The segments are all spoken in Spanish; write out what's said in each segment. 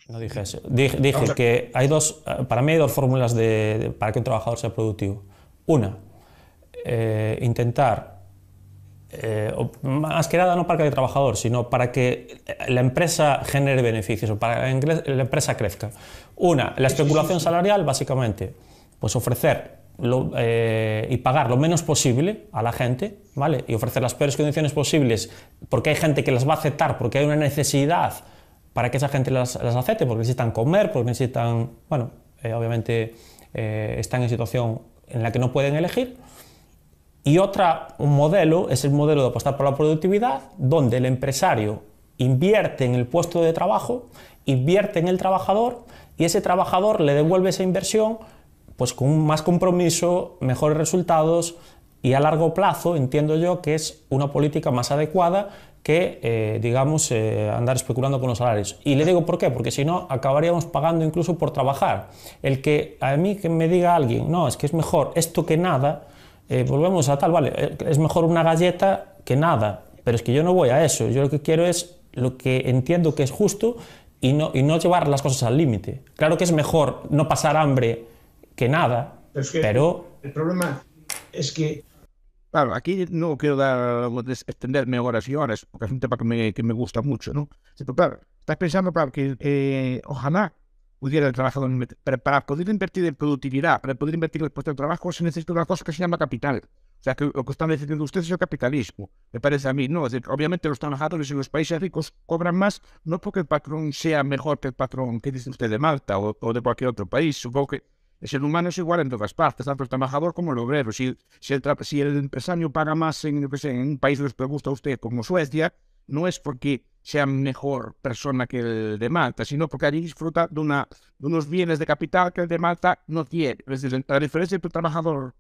No dije eso. Dije que hay para mí hay dos fórmulas para que un trabajador sea productivo. Una, intentar, más que nada no para que haya trabajador, sino para que la empresa genere beneficios o para que la empresa crezca. Una, la especulación salarial, básicamente, pues ofrecer y pagar lo menos posible a la gente, ¿vale? Y ofrecer las peores condiciones posibles porque hay gente que las va a aceptar, porque hay una necesidad para que esa gente las acepte, porque necesitan comer, porque necesitan, bueno, obviamente están en situación en la que no pueden elegir. Y un modelo es el modelo de apostar por la productividad, donde el empresario invierte en el puesto de trabajo, invierte en el trabajador y ese trabajador le devuelve esa inversión pues con más compromiso, mejores resultados y a largo plazo entiendo yo que es una política más adecuada que, digamos, andar especulando con los salarios. Y le digo por qué, porque si no acabaríamos pagando incluso por trabajar. A mí que me diga alguien, no, es que es mejor esto que nada, volvemos a tal, vale, es mejor una galleta que nada, pero es que yo no voy a eso, yo lo que quiero es lo que entiendo que es justo y no llevar las cosas al límite. Claro que es mejor no pasar hambre que nada, pero... El problema es que... Claro, aquí no quiero extenderme horas y horas, porque es un tema que me gusta mucho, ¿no? Pero claro, estás pensando, claro, que ojalá pudiera el trabajador, pero para poder invertir en productividad, para poder invertir en el puesto de trabajo, se necesita una cosa que se llama capital. O sea, que lo que están defendiendo ustedes es el capitalismo, me parece a mí, ¿no? Es decir, obviamente los trabajadores en los países ricos cobran más, no porque el patrón sea mejor que el patrón que dice usted de Malta o de cualquier otro país. Supongo que el ser humano es igual en todas partes, tanto el trabajador como el obrero. Si el empresario paga más en un país que les gusta a usted, como Suecia, no es porque sea mejor persona que el de Malta, sino porque allí disfruta de unos bienes de capital que el de Malta no tiene. Es decir, la diferencia entre el trabajador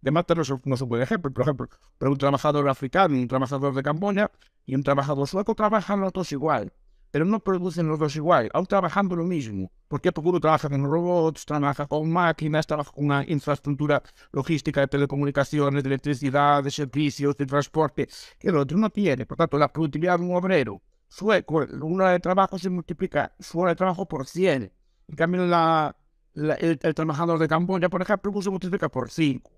de Malta no es un buen ejemplo. Por ejemplo, pero un trabajador africano, un trabajador de Camboya y un trabajador sueco trabajan los dos igual, pero no producen los dos igual, aún trabajando lo mismo. ¿Por qué? Porque uno trabaja con robots, trabaja con máquinas, trabaja con una infraestructura logística de telecomunicaciones, de electricidad, de servicios, de transporte, que el otro no tiene. Por tanto, la productividad de un obrero sueco, una hora de trabajo se multiplica su hora de trabajo por 100. En cambio, el trabajador de Camboya, por ejemplo, se multiplica por 5.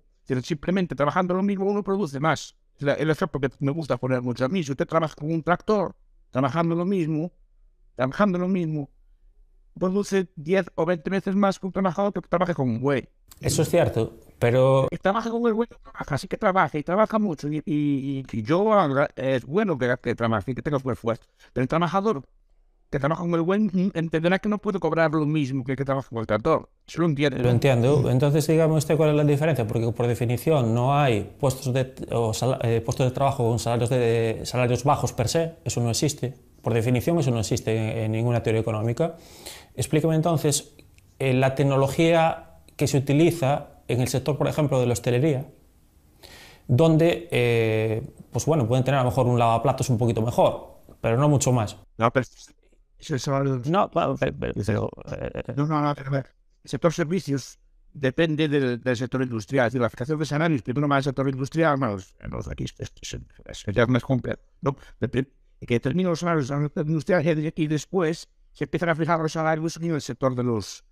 Simplemente trabajando lo mismo uno produce más. El ejemplo que me gusta poner mucho a mí, si usted trabaja con un tractor, trabajando lo mismo, produce 10 o 20 veces más que un trabajador que trabaje con un güey. Eso es cierto, pero... El que trabaja con el güey trabaja, sí que trabaja y trabaja mucho. Y yo, es bueno que trabaje y que tenga esfuerzo. Pero el trabajador que trabaja con el güey entenderá que no puede cobrar lo mismo que el que trabaja con el tractor. Eso lo entiende. Lo entiendo. Entonces, dígame usted cuál es la diferencia, porque por definición no hay puestos de trabajo con salarios bajos per se, eso no existe. Por definición eso no existe en ninguna teoría económica. Explíqueme entonces la tecnología que se utiliza en el sector, por ejemplo, de la hostelería, donde, pues bueno, pueden tener a lo mejor un lavaplatos un poquito mejor, pero no mucho más. No, pero no, el sector servicios depende del sector industrial. Es decir, la fijación de salarios, primero más el sector industrial, aquí es más complejo, ¿no? Que determina los salarios del sector industrial y después se empiezan a fijar los salarios en el sector de los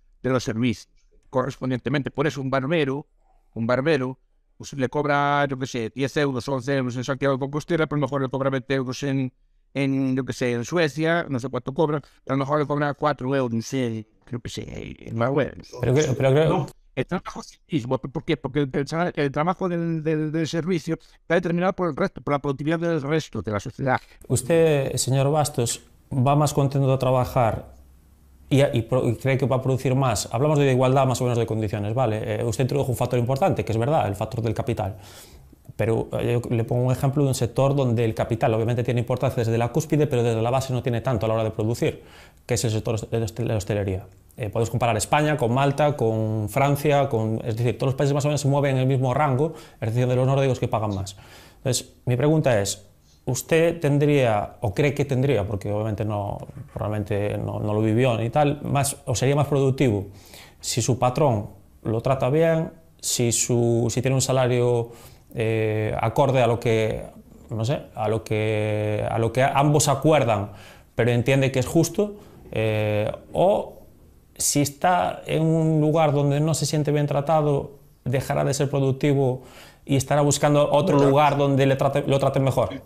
servicios. Correspondientemente, por eso un barbero, pues le cobra, yo qué sé, 10 euros, 11 euros en Santiago de Compostela, pero a lo mejor le cobra 20 euros en Suecia, no sé cuánto cobra, pero a lo mejor le cobra 4 euros, creo que sé, en Marruecos. Pero creo... No, el trabajo es el mismo. ¿Por qué? Porque el trabajo del servicio está determinado por el resto, por la productividad del resto de la sociedad. Usted, señor Bastos, va más contento de trabajar y cree que va a producir más. Hablamos de igualdad más o menos de condiciones, ¿vale? Usted introdujo un factor importante, que es verdad, el factor del capital. Pero yo le pongo un ejemplo de un sector donde el capital obviamente tiene importancia desde la cúspide, pero desde la base no tiene tanto a la hora de producir, que es el sector de la hostelería. Podéis comparar España con Malta, con Francia, es decir, todos los países más o menos se mueven en el mismo rango, es decir, de los nórdicos que pagan más. Entonces, mi pregunta es, ¿usted tendría, o cree que tendría, porque obviamente probablemente no lo vivió ni tal, o sería más productivo si su patrón lo trata bien, si tiene un salario acorde a lo que, no sé, a lo que ambos acuerdan, pero entiende que es justo, O si está en un lugar donde no se siente bien tratado, dejará de ser productivo y estará buscando otro lugar donde lo traten mejor.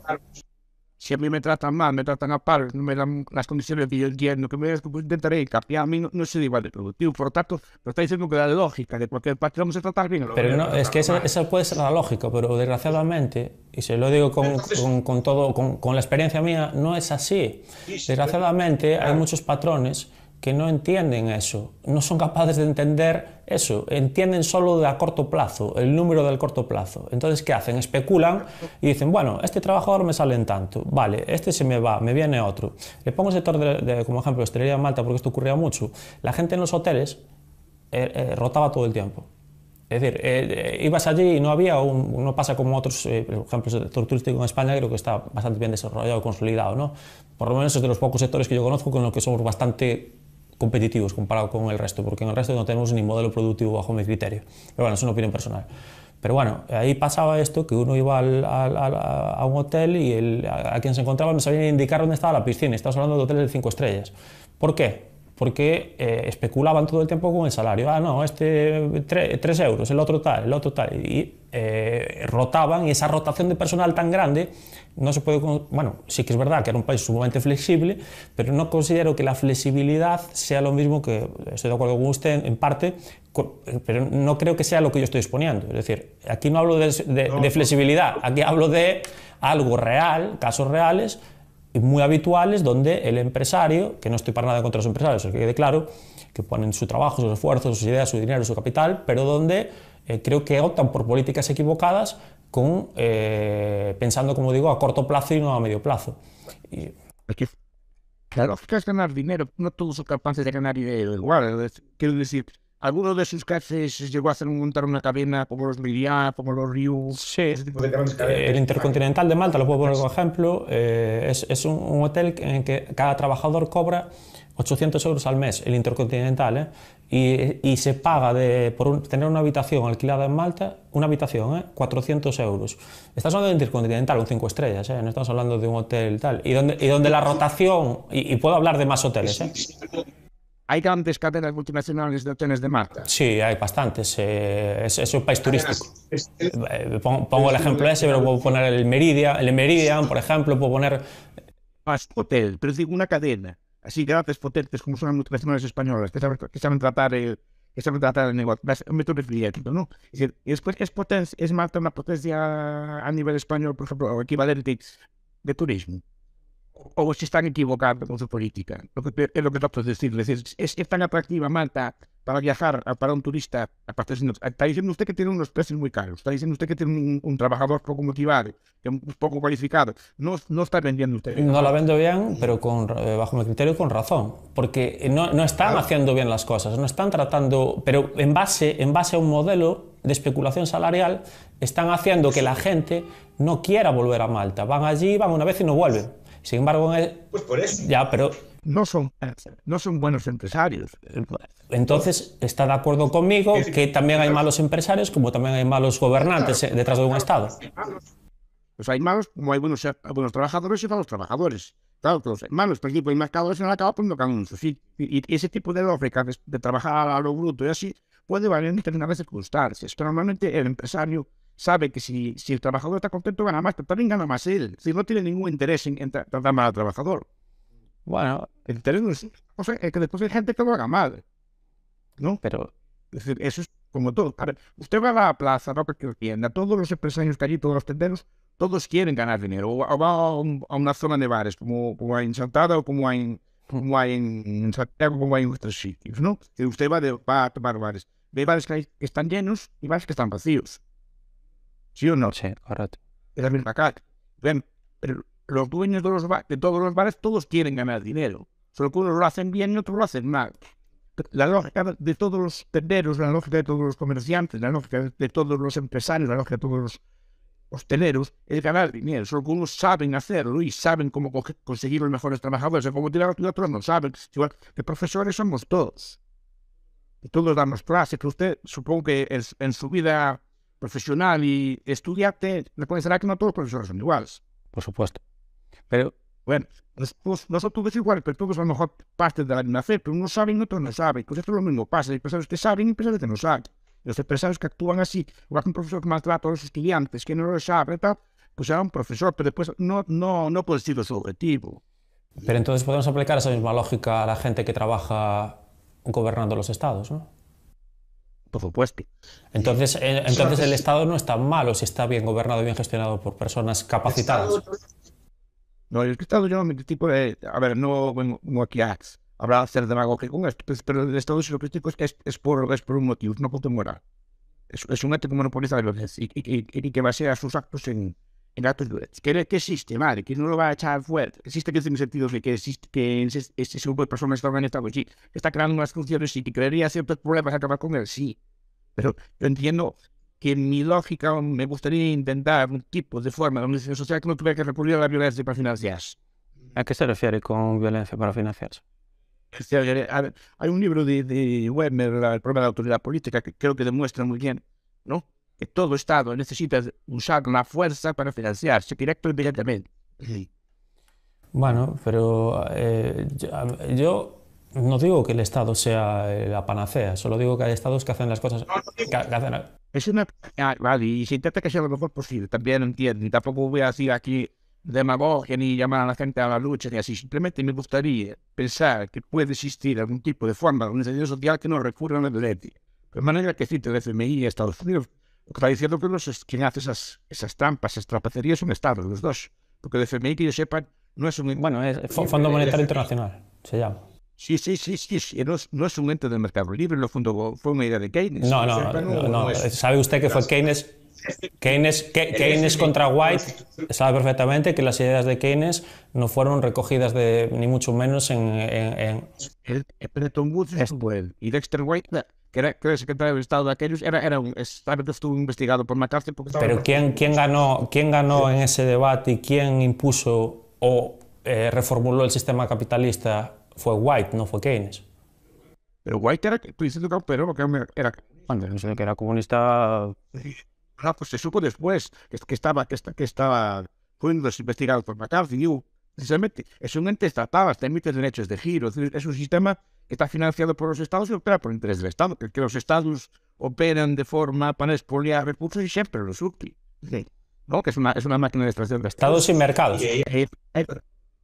Si a mí me tratan mal, me tratan a palos, no me dan las condiciones que yo entiendo, que me pues intentaré cambiar. A mí no soy igual de productivo, por lo tanto, lo está diciendo que la lógica de cualquier parte vamos a tratar bien. Pero no, es que esa puede ser la lógica, pero desgraciadamente, y se lo digo con la experiencia mía, no es así. Desgraciadamente hay muchos patrones que no entienden eso, no son capaces de entender eso, entienden solo de a corto plazo, el número del corto plazo. Entonces, ¿qué hacen? Especulan y dicen, bueno, este trabajador me sale en tanto, vale, este se me va, me viene otro. Le pongo el sector como ejemplo, hostelería en Malta, porque esto ocurría mucho. La gente en los hoteles rotaba todo el tiempo. Es decir, ibas allí y no había no pasa como otros, por ejemplo, el sector turístico en España creo que está bastante bien desarrollado, consolidado, ¿no? Por lo menos es de los pocos sectores que yo conozco con los que somos bastante competitivos comparado con el resto, porque en el resto no tenemos ni modelo productivo bajo mi criterio. Pero bueno, es una opinión personal. Pero bueno, ahí pasaba esto, que uno iba a un hotel y a quien se encontraba no sabía indicar dónde estaba la piscina. Estamos hablando de hoteles de 5 estrellas. ¿Por qué? Porque especulaban todo el tiempo con el salario. Ah, no, este 3 euros, el otro tal, y rotaban, y esa rotación de personal tan grande no se puede... Bueno, sí que es verdad que era un país sumamente flexible, pero no considero que la flexibilidad sea lo mismo que... Estoy de acuerdo con usted en parte, pero no creo que sea lo que yo estoy exponiendo. Es decir, aquí no hablo de flexibilidad, aquí hablo de algo real, casos reales, muy habituales, donde el empresario, que no estoy para nada contra los empresarios, que quede claro, que ponen su trabajo, sus esfuerzos, sus ideas, su dinero, su capital, pero donde creo que optan por políticas equivocadas pensando, como digo, a corto plazo y no a medio plazo. La lógica es ganar dinero, no todos son capaces de ganar dinero igual. Quiero decir, alguno de sus jefes llegó a hacer montar una cadena como los Meliá, como los Riu. Sí, ese tipo de grandes cadenas. El Intercontinental de Malta, lo puedo poner como ejemplo, es un hotel en que cada trabajador cobra 800 euros al mes, el Intercontinental, y se paga por tener una habitación alquilada en Malta, una habitación, 400 euros. Estás hablando de Intercontinental, un 5 estrellas, no estamos hablando de un hotel tal, y donde la rotación, y puedo hablar de más hoteles, ¿Hay grandes cadenas multinacionales de hoteles de Malta? Sí, hay bastantes. Es un país turístico. Pongo el ejemplo ese, pero puedo poner el Meridian, por ejemplo, puedo poner... Más hotel, pero digo una cadena. Así grandes potentes como son las multinacionales españolas, que saben tratar el negocio. Me estoy refiriendo, ¿no? Es decir, después es Malta una potencia a nivel español, por ejemplo, o equivalente de turismo. O se están equivocando con su política. Es lo que trato de decir. Es decir, es tan atractiva Malta para viajar para un turista. Aparte, está diciendo usted que tiene unos precios muy caros. Está diciendo usted que tiene un trabajador poco motivado, poco cualificado. No está vendiendo usted. No la vendo bien, pero bajo mi criterio con razón. Porque no están haciendo bien las cosas. No están tratando... Pero en base a un modelo de especulación salarial, están haciendo que la gente no quiera volver a Malta. Van allí, van una vez y no vuelven. Sin embargo, pues por eso. Ya, pero no son buenos empresarios. Entonces, está de acuerdo conmigo que también hay malos empresarios, como también hay malos gobernantes detrás de un Estado. Pues hay malos, como hay buenos trabajadores y malos trabajadores. Claro, todos hay malos, por ejemplo, el mercado se acaba poniendo anuncios. Y ese tipo de lógica de trabajar a lo bruto y así puede valer en determinadas circunstancias. Pero normalmente el empresario sabe que si el trabajador está contento, gana más, pero también gana más él. Si no tiene ningún interés en tratar mal al trabajador. Bueno, el interés no es, es que después hay gente que lo haga mal, ¿no? Pero es decir, eso es como todo. A ver, usted va a la plaza, no cualquier tienda, todos los empresarios que allí, todos los tenderos, todos quieren ganar dinero. O va a una zona de bares, como hay en Chantada o como hay en Santiago, como hay en otros sitios, ¿no? Si usted va a tomar bares, ve bares que están llenos y bares que están vacíos. ¿Sí o no? Sí, correcto. Es la misma calle. Bien, pero los dueños de todos los bares, todos quieren ganar dinero. Solo que unos lo hacen bien y otros lo hacen mal. La lógica de todos los tenderos, la lógica de todos los comerciantes, la lógica de todos los empresarios, la lógica de todos los hosteleros es ganar dinero. Solo que unos saben hacerlo y saben cómo conseguir los mejores trabajadores. Como tirar y otros no saben. Igual que profesores somos todos. Y todos damos clases. Pero usted, supongo que en su vida profesional y estudiante, reconocerá que no todos los profesores son iguales. Por supuesto. Pero Bueno, pues nosotros es igual, pero todos a lo mejor parte de la misma fe, pero unos saben y otros no saben. Pues esto es lo mismo pasa. Hay personas que saben y personas que no saben. Los empresarios que actúan así, o un profesor que maltrata a los estudiantes, que no lo sabe, tal, pues será un profesor, pero después no puede ser su objetivo. Pero entonces podemos aplicar esa misma lógica a la gente que trabaja gobernando los estados, ¿no? Por supuesto. Entonces el Estado no está malo si está bien gobernado y bien gestionado por personas capacitadas. No, el Estado yo me tipo de, a ver, no vengo aquí a hablar de hacer demagogia con esto, pues, pero el Estado si lo critico es por un motivo, no por moral. Es un ente que monopoliza la violencia y que basea sus actos en actos violentos. Que existe, vale, que no lo va a echar fuera. Existe que en el sentido de que existe que ese grupo de personas está organizado, sí, que está creando unas funciones y que crearía ciertos problemas acabar con él, sí. Pero yo entiendo que en mi lógica me gustaría intentar un tipo de forma de organización social que no tuviera que recurrir a la violencia para financiarse. ¿A qué se refiere con violencia para financiarse? Hay un libro de Weber, El problema de la autoridad política, que creo que demuestra muy bien, ¿no? Que todo Estado necesita usar la fuerza para financiarse, directo e inmediatamente. Sí. Bueno, pero yo no digo que el Estado sea la panacea, solo digo que hay estados que hacen las cosas... Es una... vale, y se intenta que sea lo mejor posible, también entiendo, y tampoco voy a decir aquí demagogia ni llamar a la gente a la lucha ni así, simplemente me gustaría pensar que puede existir algún tipo de forma de organización social que no recurra a la violencia. De manera que cito el FMI y Estados Unidos, lo que está diciendo que quien hace esas trampas, esas trapacerías son Estados, los dos. Porque el FMI, que yo sepa, no es un... Bueno, es Fondo Monetario Internacional, se llama. Sí, no es un ente del mercado libre, lo fundó, fue una idea de Keynes. No. ¿Sabe usted que fue Keynes contra White? Sabe perfectamente que las ideas de Keynes no fueron recogidas ni mucho menos en... Bretton Woods y Dexter White, que era el secretario de Estado de aquellos, estuvo investigado por McCarthy. Pero ¿quién ganó en ese debate y quién impuso o reformuló el sistema capitalista? Fue White, no fue Keynes. Pero White era, tú dices que era... Bueno, no sé, que era comunista... pues se supo después que estaba fue investigado por McCarthy. Precisamente, es un ente estatal, hasta emite derechos de giro. Es un sistema que está financiado por los estados y opera por interés del Estado. Que los estados operan de forma para expoliar recursos y siempre los útiles. ¿No? Que es una máquina de extracción de estados sin mercados.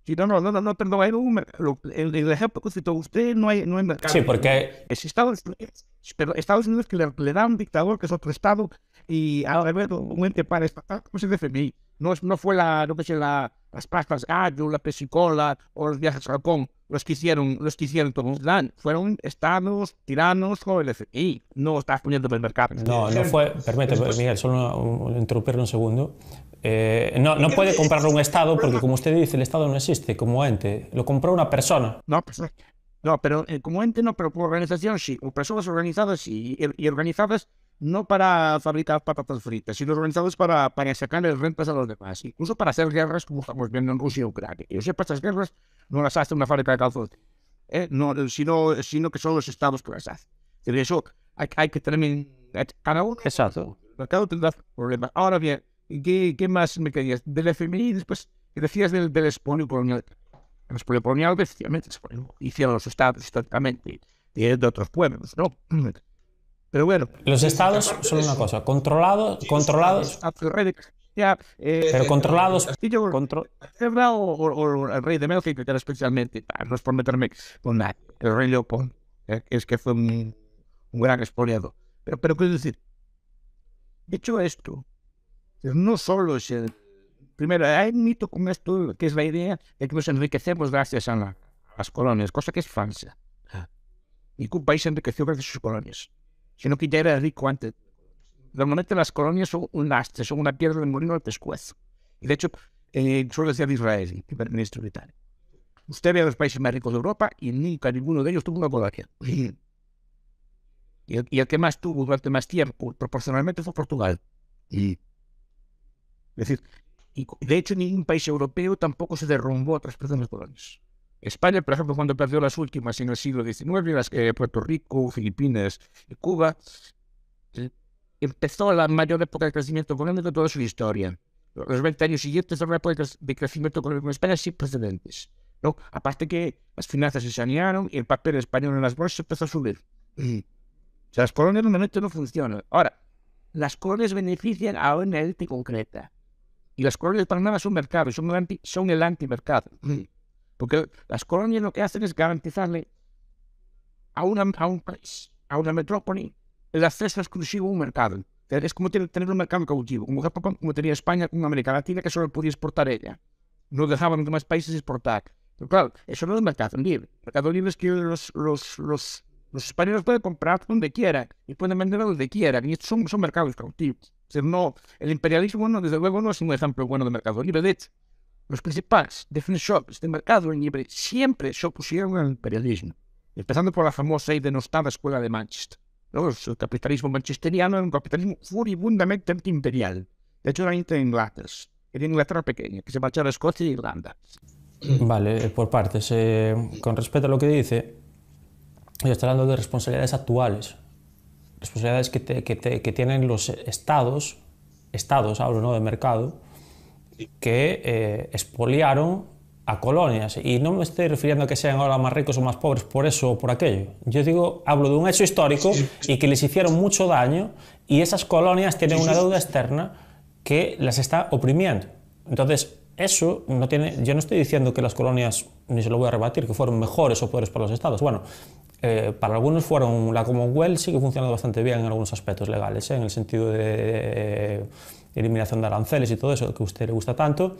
Sí, no, perdón, el ejemplo que citó usted no hay mercado. Sí, porque... Es Estados Unidos que le da un dictador que es otro Estado y ahora un ente para estatal, como se dice FMI. No fue las pastas gallo, la pesicola o los viajes a Japón los que hicieron todos. Fueron estados tiranos con el FMI. No estás poniendo el mercado. No fue, permíteme, Miguel, solo interrumpirle un segundo. No puede comprarlo un Estado porque, como usted dice, el Estado no existe como ente. Lo compró una persona. No, pero como ente no, pero por organización sí. O personas organizadas sí. Y organizadas no para fabricar patatas fritas, sino organizadas para sacarle rentas a los demás. Incluso para hacer guerras como estamos viendo en Rusia y Ucrania. Yo sé, para estas guerras no las hace una fábrica de calzones. Sino que son los estados que las hacen. De eso hay que tener cada uno. Exacto. Cada uno tendrá problemas. Ahora bien, ¿qué más me querías? Del FMI, después decías del expolio colonial. El expolio colonial, efectivamente, hicieron los estados históricamente de otros pueblos, ¿no? Pero bueno. Los estados son una cosa, controlados. Pero controlados. O el rey de Bélgica, que era especialmente, no es por meterme con nadie, el rey Leopold, es que fue un gran expoliado. Pero quiero decir, dicho esto, no solo es el... Primero, hay un mito con esto, que es la idea de que nos enriquecemos gracias a las colonias, cosa que es falsa. Ningún país se enriqueció gracias a sus colonias, sino que ya era rico antes. Normalmente las colonias son un lastre, son una piedra de molino al pescuezo. Y de hecho, suele decir Israel, el primer ministro británico. Usted ve a los países más ricos de Europa y nunca ninguno de ellos tuvo una colonia. Y el que más tuvo durante más tiempo, proporcionalmente, fue Portugal. Es decir, y de hecho, ningún país europeo tampoco se derrumbó tras perder las colonias. España, por ejemplo, cuando perdió las últimas en el siglo XIX, las Puerto Rico, Filipinas y Cuba, empezó la mayor época de crecimiento económico de toda su historia. los 20 años siguientes de crecimiento con España sin precedentes, ¿no? Aparte que las finanzas se sanearon y el papel español en las bolsas empezó a subir. O sea, las colonias normalmente no funcionan. Ahora, las colonias benefician a una élite concreta. Y las colonias para nada son mercados, son el antimercado. Porque las colonias lo que hacen es garantizarle a un país, a una metrópoli, el acceso exclusivo a un mercado. Es como tener un mercado cautivo, como tenía España con América Latina, que solo podía exportar ella. No dejaban los demás países exportar. Pero claro, eso no es mercado libre. El mercado libre es que los españoles pueden comprar donde quieran y pueden vender donde quieran. Y estos son mercados cautivos. O sea, no, el imperialismo, no, desde luego, no es un ejemplo bueno de mercado libre. De hecho, los principales defensores del mercado libre siempre se opusieron al imperialismo. Empezando por la famosa y denostada Escuela de Manchester. ¿No? El capitalismo manchesteriano era un capitalismo furibundamente antiimperial. De hecho, era Inglaterra. Era Inglaterra pequeña, que se marchaba a Escocia e Irlanda. Vale, por partes. Con respecto a lo que dice, yo estoy hablando de responsabilidades actuales. Responsabilidades que tienen los estados, hablo, ¿no?, de mercado, que expoliaron a colonias, y no me estoy refiriendo a que sean ahora más ricos o más pobres por eso o por aquello. Yo digo, hablo de un hecho histórico y que les hicieron mucho daño, y esas colonias tienen una deuda externa que las está oprimiendo. Entonces, eso no tiene... Yo no estoy diciendo que las colonias, ni se lo voy a rebatir, que fueron mejores o peores para los estados. Bueno, para algunos fueron... La Commonwealth sí que funcionó bastante bien en algunos aspectos legales, en el sentido de eliminación de aranceles y todo eso que a usted le gusta tanto.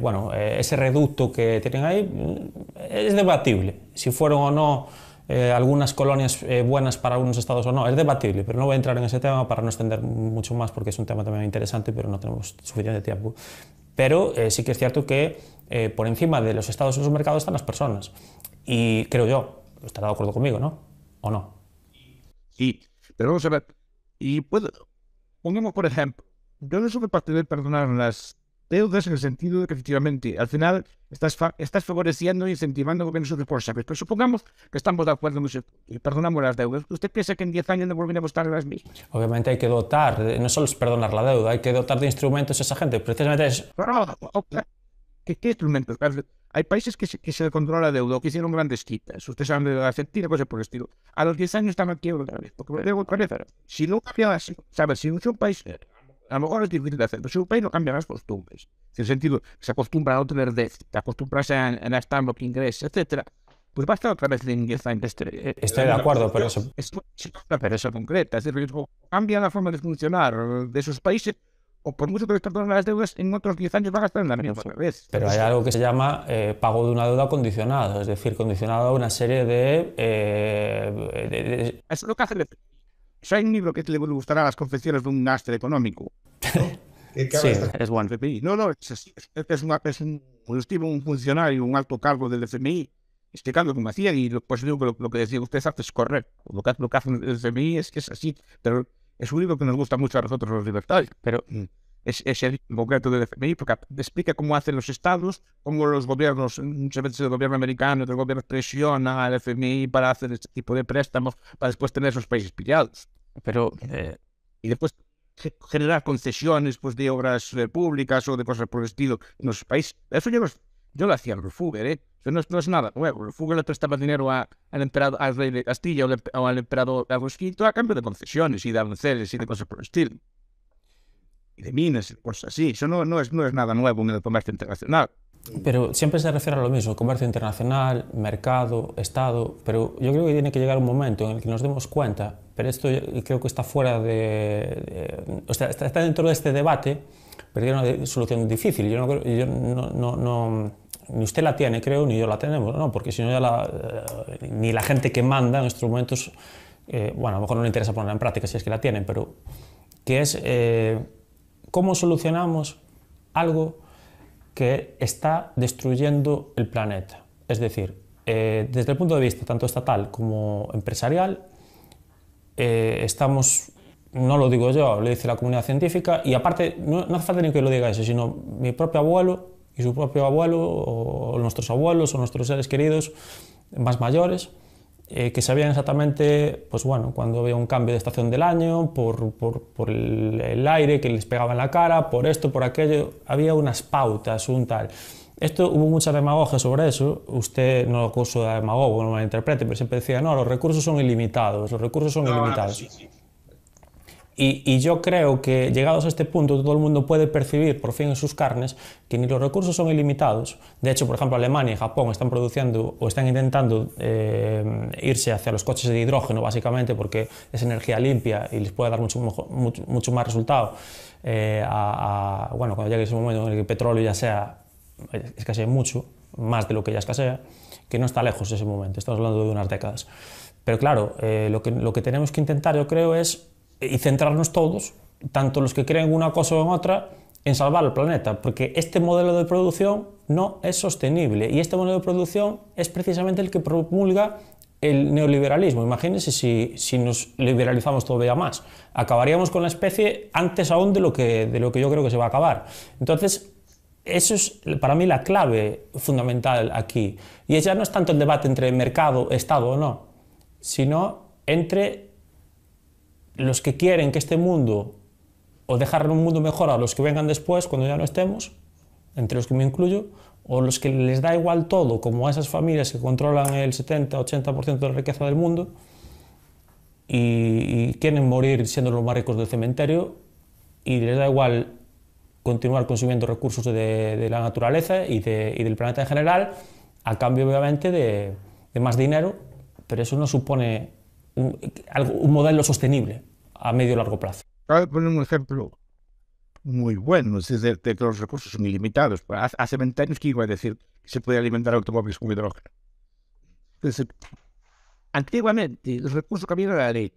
Bueno, ese reducto que tienen ahí es debatible. Si fueron o no algunas colonias buenas para algunos estados o no, es debatible, pero no voy a entrar en ese tema para no extender mucho más, porque es un tema también interesante, pero no tenemos suficiente tiempo. Pero sí que es cierto que por encima de los estados y los mercados están las personas. Y creo yo, estará de acuerdo conmigo, ¿no? ¿O no? Sí, pero vamos a ver. Y pongamos, por ejemplo, yo no soy partidario de perdonar las deudas en el sentido de que efectivamente al final estás favoreciendo e incentivando gobiernos responsables. Pero supongamos que estamos de acuerdo en eso y perdonamos las deudas. ¿Usted piensa que en 10 años no volveremos a estar en las mismas? Obviamente hay que dotar, no solo es perdonar la deuda, hay que dotar de instrumentos a esa gente. Precisamente es... ¿Qué instrumentos? Hay países que se controla la deuda o que hicieron grandes quitas. Ustedes saben de Argentina, cosas por el estilo. A los 10 años están aquí otra vez. Porque si no cambia así, ¿sabes? Si un país... A lo mejor es difícil de hacer, pero si un país no cambia las costumbres, en el sentido que se acostumbra a no tener déficit, a acostumbrarse a estar lo que ingresa, etcétera, pues va a estar otra vez en 10 años. Estoy de acuerdo, pero eso... Es una pereza concreta, es decir, cambia la forma de funcionar de esos países, o por mucho que estén todas las deudas, en otros 10 años van a estar en la misma vez. Pero hay algo que se llama pago de una deuda condicionada, es decir, condicionado a una serie de... Eso es lo que hace el... Hay un libro que le gustará a las confesiones de un máster económico. Sí, es bueno. FMI. No, un funcionario, un alto cargo del FMI, explicando cómo hacía, y pues digo que lo que decía usted hace es correcto. Lo que hace el FMI es que es así, pero es un libro que nos gusta mucho a nosotros los libertarios. Pero es el concreto del FMI, porque explica cómo hacen los estados, cómo los gobiernos, muchas veces el gobierno americano, el gobierno presiona al FMI para hacer este tipo de préstamos, para después tener esos países pillados. Pero, y después generar concesiones pues, de obras públicas o de cosas por el estilo en los países. Eso yo lo hacía en Fugger, Eso no es nada nuevo. Fugger le prestaba dinero al emperador, al rey de Castilla o al emperador Carlos V a cambio de concesiones y de aranceles y de cosas por el estilo. Y de minas y cosas así. Eso no es nada nuevo en el comercio internacional. Pero siempre se refiere a lo mismo, comercio internacional, mercado, Estado, pero yo creo que tiene que llegar un momento en el que nos demos cuenta, pero esto creo que está fuera o sea, está dentro de este debate, pero tiene una solución difícil. Ni usted la tiene, creo, ni yo la tenemos, ¿no? Porque si no ya ni la gente que manda en estos momentos, bueno, a lo mejor no le interesa ponerla en práctica si es que la tienen, pero que es cómo solucionamos algo que está destruyendo el planeta. Es decir, desde el punto de vista tanto estatal como empresarial, estamos, no lo digo yo, lo dice la comunidad científica, y aparte, no hace falta ni que lo diga eso, sino mi propio abuelo y su propio abuelo, o nuestros abuelos, o nuestros seres queridos más mayores, que sabían exactamente, pues bueno, cuando había un cambio de estación del año, por el aire que les pegaba en la cara, por esto, por aquello, había unas pautas, un tal. Esto hubo mucha demagogia sobre eso, usted no lo acuso de demagogo, no me malinterprete, pero siempre decía, no, los recursos son ilimitados, los recursos son ilimitados. Sí, sí. Y yo creo que llegados a este punto todo el mundo puede percibir por fin en sus carnes que ni los recursos son ilimitados. De hecho, por ejemplo, Alemania y Japón están produciendo o están intentando irse hacia los coches de hidrógeno básicamente porque es energía limpia y les puede dar mucho más resultado bueno, cuando llegue ese momento en el que el petróleo ya escasee mucho, más de lo que ya escasea, que no está lejos ese momento, estamos hablando de unas décadas. Pero claro, lo que tenemos que intentar yo creo es y centrarnos todos, tanto los que creen una cosa o en otra, en salvar el planeta, porque este modelo de producción no es sostenible y este modelo de producción es precisamente el que promulga el neoliberalismo. Imagínense si nos liberalizamos todavía más, acabaríamos con la especie antes aún de lo que yo creo que se va a acabar. Entonces, eso es para mí la clave fundamental aquí, y ya no es tanto el debate entre mercado, Estado o no, sino entre los que quieren que este mundo, o dejar un mundo mejor a los que vengan después, cuando ya no estemos, entre los que me incluyo, o los que les da igual todo, como a esas familias que controlan el 70-80% de la riqueza del mundo y quieren morir siendo los más ricos del cementerio y les da igual continuar consumiendo recursos de la naturaleza y del planeta en general, a cambio obviamente de más dinero, pero eso no supone un modelo sostenible a medio y largo plazo. Acabo de poner un ejemplo muy bueno, es de que los recursos son ilimitados. Hace 20 años que iba a decir que se podía alimentar automóviles con hidrógeno. Entonces, antiguamente los recursos que había era la leña.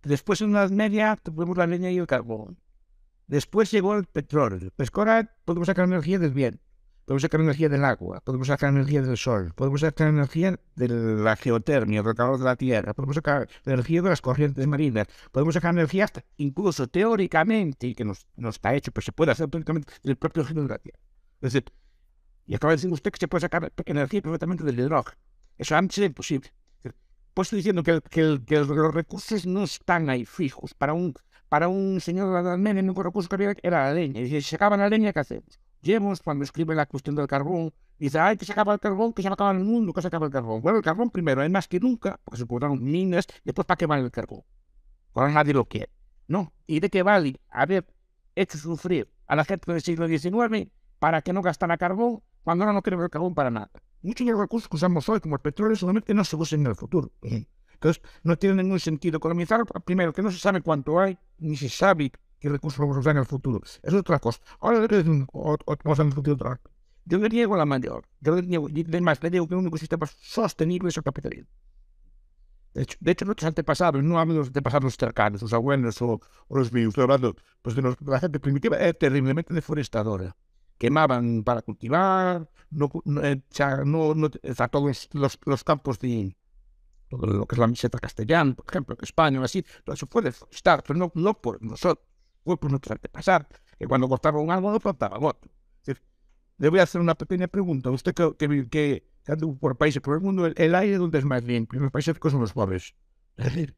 Después en la Edad Media tuvimos la leña y el carbón. Después llegó el petróleo. Pues ahora podemos sacar energía del viento, podemos sacar energía del agua, podemos sacar energía del sol, podemos sacar energía de la geotermia, del calor de la tierra, podemos sacar energía de las corrientes marinas, podemos sacar energía hasta, incluso teóricamente, que no está hecho, pero se puede hacer teóricamente del propio giro de la tierra. Es decir, y acaba de decir usted que se puede sacar energía perfectamente del hidrógeno. Eso antes era imposible. Pues estoy diciendo que los recursos no están ahí fijos. Para un señor de la Edad Media, el único recurso que había era la leña. Y si se acaba la leña, ¿qué hacemos? James, cuando escribe la cuestión del carbón, dice, ay, que se acaba el carbón, que se acaba el mundo, que se acaba el carbón. Bueno, el carbón primero, hay más que nunca, porque se pondrán minas, y después, ¿para qué vale el carbón? Ahora nadie lo quiere, ¿no? ¿Y de qué vale haber hecho sufrir a la gente del siglo XIX para que no gastara carbón cuando ahora no queremos el carbón para nada? Muchos de los recursos que usamos hoy, como el petróleo, solamente no se usan en el futuro. Entonces, no tiene ningún sentido economizar, primero, que no se sabe cuánto hay, ni se sabe qué recursos vamos a usar en el futuro. Es otra cosa. Ahora vamos a en el futuro otra cosa. Yo le niego la mayor. Yo le niego, además, le digo que el único sistema sostenible es el capitalismo. De hecho, nuestros antepasados, no hablo de los antepasados cercanos, los abuelos o los míos, estoy hablando pues, de la gente primitiva, era terriblemente deforestadora. Quemaban para cultivar, todos los campos de todo lo que es la meseta castellana, por ejemplo, en España o así, todo eso puede forestar, pero no por nosotros, fue por nuestros antepasados, que cuando cortaban un árbol, plantaban otro. Es decir, le voy a hacer una pequeña pregunta. Usted que anda por países por el mundo, el aire donde es más limpio, los países que son los pobres. Es decir,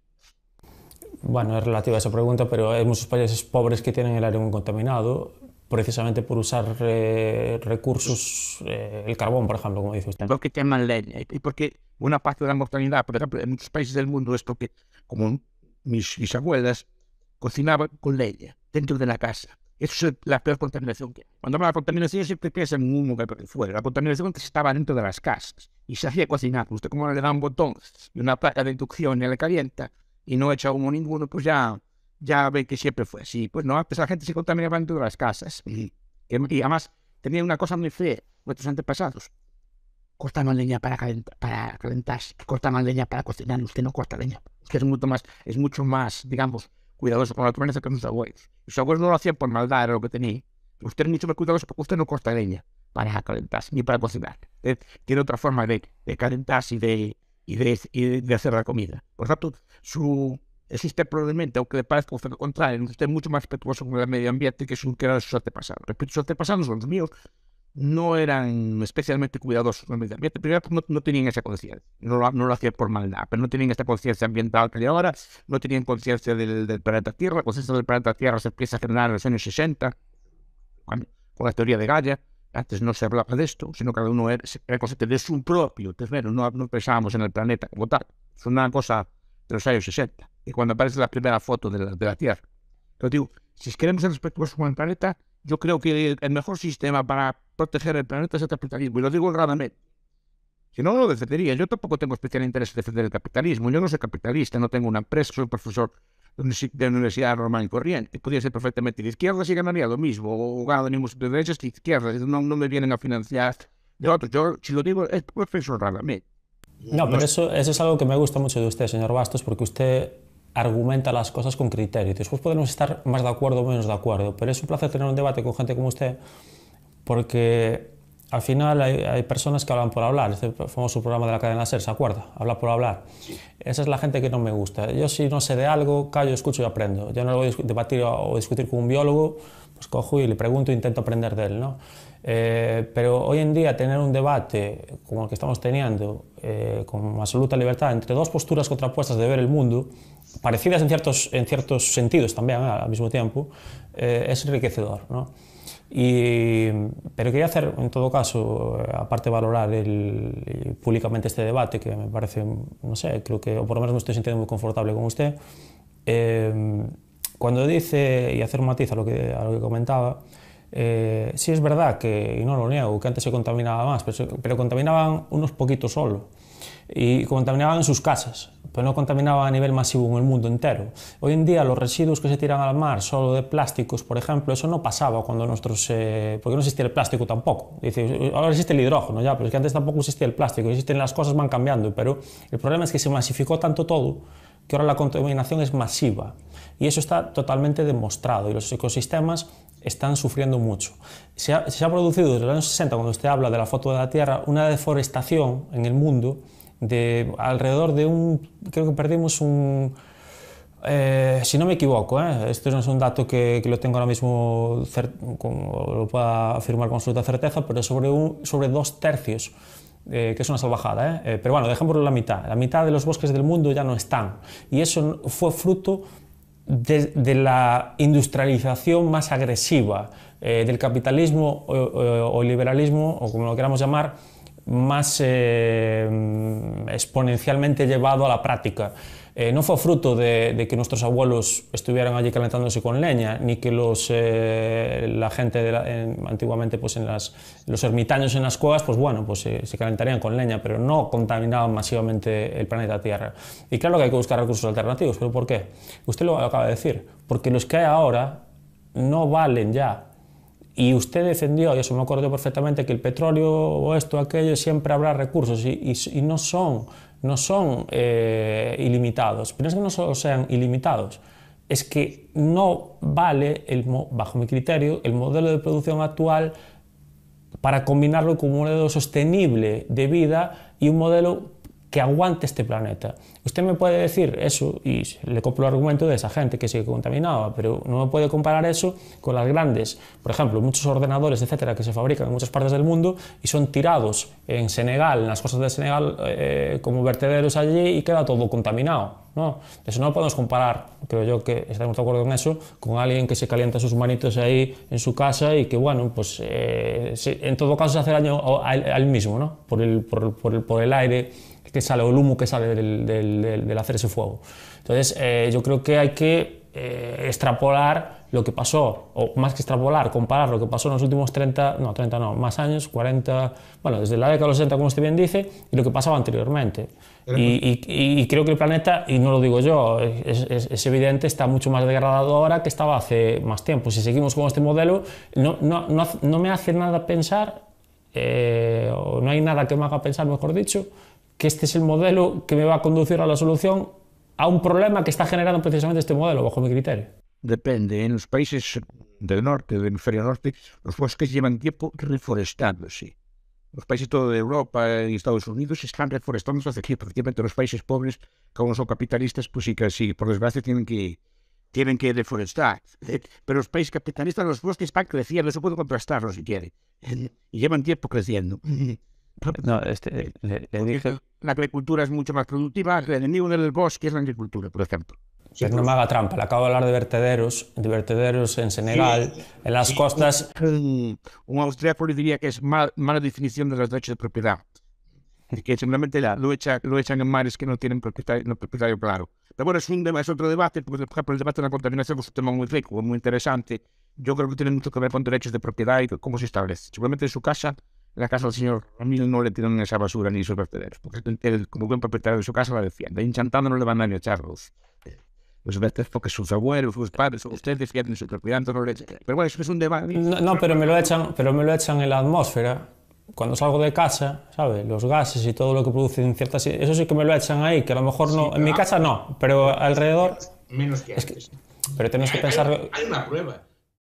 bueno, es relativa a esa pregunta, pero hay muchos países pobres que tienen el aire muy contaminado, precisamente por usar recursos, el carbón, por ejemplo, como dice usted. Porque queman leña, y porque una parte de la mortalidad, por ejemplo, en muchos países del mundo es porque, como mis abuelas, cocinaban con leña dentro de la casa. Eso es la peor contaminación que hay. Cuando habla de contaminación siempre piensa en un lugar de fuera. La contaminación que estaba dentro de las casas y se hacía cocinar. Usted como le da un botón y una placa de inducción y le calienta y no echa humo ninguno, pues ya ve que siempre fue así. Pues no, antes la gente se contaminaba dentro de las casas. Y además tenía una cosa muy fea, nuestros antepasados. Cortaban leña para calentarse, cortaban leña para cocinar. Usted no corta leña. Usted es mucho más, digamos, cuidadoso con la naturaleza que sus abuelos. Sus abuelos no lo hacían por maldad, era lo que tenía. Usted es mucho más cuidadoso porque usted no corta leña para calentarse ni para cocinar. Tiene otra forma de calentarse y de hacer la comida. Por tanto, existe probablemente, aunque le parezca lo contrario, usted es mucho más respetuoso con el medio ambiente que eran sus antepasados. Repito, sus antepasados son los míos, no eran especialmente cuidadosos con el medio ambiente. Primero, no tenían esa conciencia, no lo hacían por maldad, pero no tenían esta conciencia ambiental que hay ahora, no tenían conciencia del planeta Tierra. La conciencia del planeta Tierra se empieza a generar en los años 60, con la teoría de Gaia. Antes no se hablaba de esto, sino cada uno era consciente de su propio terreno, no pensábamos en el planeta como tal. Es una cosa de los años 60, y cuando aparece la primera foto de la Tierra. Pero digo, si queremos ser respetuosos con el planeta, yo creo que el mejor sistema para proteger el planeta es el capitalismo, y lo digo honradamente. Si no, no lo defendería. Yo tampoco tengo especial interés en defender el capitalismo. Yo no soy capitalista, no tengo una empresa, soy un profesor de universidad normal y corriente. Podría ser perfectamente de izquierda si ganaría lo mismo, o gano de de derechas de izquierda. No me vienen a financiar de otros. Yo, si lo digo, es profesor honradamente. No, pero eso es algo que me gusta mucho de usted, señor Bastos, porque usted argumenta las cosas con criterio. Después podemos estar más de acuerdo o menos de acuerdo, pero es un placer tener un debate con gente como usted, porque al final hay personas que hablan por hablar. Este famoso programa de la cadena SER, ¿se acuerda? Habla por hablar. Sí. Esa es la gente que no me gusta. Yo, si no sé de algo, callo, escucho y aprendo. Yo no lo voy a debatir o discutir con un biólogo, pues cojo y le pregunto e intento aprender de él, ¿no? Pero hoy en día tener un debate como el que estamos teniendo, con absoluta libertad, entre dos posturas contrapuestas de ver el mundo, parecidas en ciertos sentidos también, al mismo tiempo, es enriquecedor, ¿no? Pero quería hacer, en todo caso, aparte de valorar públicamente este debate, que me parece, no sé, creo que, o por lo menos me estoy sintiendo muy confortable con usted, cuando dice, y hacer un matiz a lo que comentaba, sí es verdad que, y no lo niego, que antes se contaminaba más, pero contaminaban unos poquitos solo, y contaminaban en sus casas, pero no contaminaban a nivel masivo en el mundo entero. Hoy en día los residuos que se tiran al mar, solo de plásticos, por ejemplo, eso no pasaba cuando porque no existía el plástico tampoco. Dice, ahora existe el hidrógeno, ya, pero es que antes tampoco existía el plástico, las cosas van cambiando, pero el problema es que se masificó tanto todo que ahora la contaminación es masiva, y eso está totalmente demostrado, y los ecosistemas están sufriendo mucho. Se ha producido desde los años 60, cuando usted habla de la foto de la Tierra, una deforestación en el mundo de alrededor de creo que perdimos si no me equivoco, esto no es un dato que lo tengo ahora mismo, lo pueda afirmar con absoluta certeza, pero sobre 2/3, que es una salvajada, pero bueno, dejémoslo la mitad de los bosques del mundo ya no están, y eso fue fruto de la industrialización más agresiva, del capitalismo o liberalismo, o como lo queramos llamar, más exponencialmente llevado a la práctica. No fue fruto de que nuestros abuelos estuvieran allí calentándose con leña, ni que la gente antiguamente, pues los ermitaños en las cuevas, pues bueno, pues se calentarían con leña, pero no contaminaban masivamente el planeta Tierra. Y claro que hay que buscar recursos alternativos, ¿pero por qué? Usted lo acaba de decir, porque los que hay ahora no valen ya. Y usted defendió, y eso me acuerdo perfectamente, que el petróleo o esto o aquello siempre habrá recursos, y no son ilimitados. Pero no es que no solo sean ilimitados, es que no vale, bajo mi criterio, el modelo de producción actual para combinarlo con un modelo sostenible de vida y un modelo que aguante este planeta. Usted me puede decir eso, y le compro el argumento de esa gente que sí que contaminaba, pero no me puede comparar eso con las grandes, por ejemplo, muchos ordenadores, etcétera, que se fabrican en muchas partes del mundo y son tirados en Senegal, en las costas de Senegal, como vertederos allí, y queda todo contaminado, ¿no? Eso no lo podemos comparar, creo yo que estaremos de acuerdo con eso, con alguien que se calienta sus manitos ahí en su casa y que, bueno, pues en todo caso se hace daño al mismo, ¿no? Por el aire que sale, o el humo que sale del hacer ese fuego. Entonces, yo creo que hay que extrapolar lo que pasó, o más que extrapolar, comparar lo que pasó en los últimos 30 no, más años, 40, bueno, desde la década de los 60, como usted bien dice, y lo que pasaba anteriormente. Y creo que el planeta, y no lo digo yo, es evidente, está mucho más degradado ahora que estaba hace más tiempo. Si seguimos con este modelo, no me hace nada pensar, o no hay nada que me haga pensar, mejor dicho, que este es el modelo que me va a conducir a la solución a un problema que está generando precisamente este modelo, bajo mi criterio. Depende. En los países del norte, del hemisferio norte, los bosques llevan tiempo reforestándose. Los países todo de Europa y Estados Unidos están reforestándose hace tiempo. Efectivamente, los países pobres, como son capitalistas, pues sí que sí, por desgracia tienen que tienen que deforestar. Pero los países capitalistas, los bosques van creciendo, eso puedo contrastarlo si quiere. Y llevan tiempo creciendo. No, le dije... La agricultura es mucho más productiva, el enemigo del bosque es la agricultura, por ejemplo. Pero no me haga trampa, le acabo de hablar de vertederos en Senegal, en las costas. Un austríaco le diría que es mala definición de los derechos de propiedad. Que simplemente lo echan en mares que no tienen propietario claro. Pero bueno, es otro debate, porque por ejemplo el debate de la contaminación es un tema muy rico, muy interesante. Yo creo que tiene mucho que ver con derechos de propiedad y cómo se establece. Seguramente en su casa, en la casa del señor Ramírez, no le tiran esa basura ni esos vertederos, porque él, como buen propietario de su casa, la defiende. Y Chantando no le van a ni echarlos. Los vertederos porque sus abuelos, sus padres, ustedes defienden su propiedad, entonces no le echan. Pero bueno, eso es un debate. No, pero me lo echan en la atmósfera. Cuando salgo de casa, ¿sabes? Los gases y todo lo que producen ciertas... Eso sí que me lo echan ahí, que a lo mejor no... Sí, en mi casa no, pero alrededor... Menos que es que, antes. pero tienes que pensar... Hay una prueba.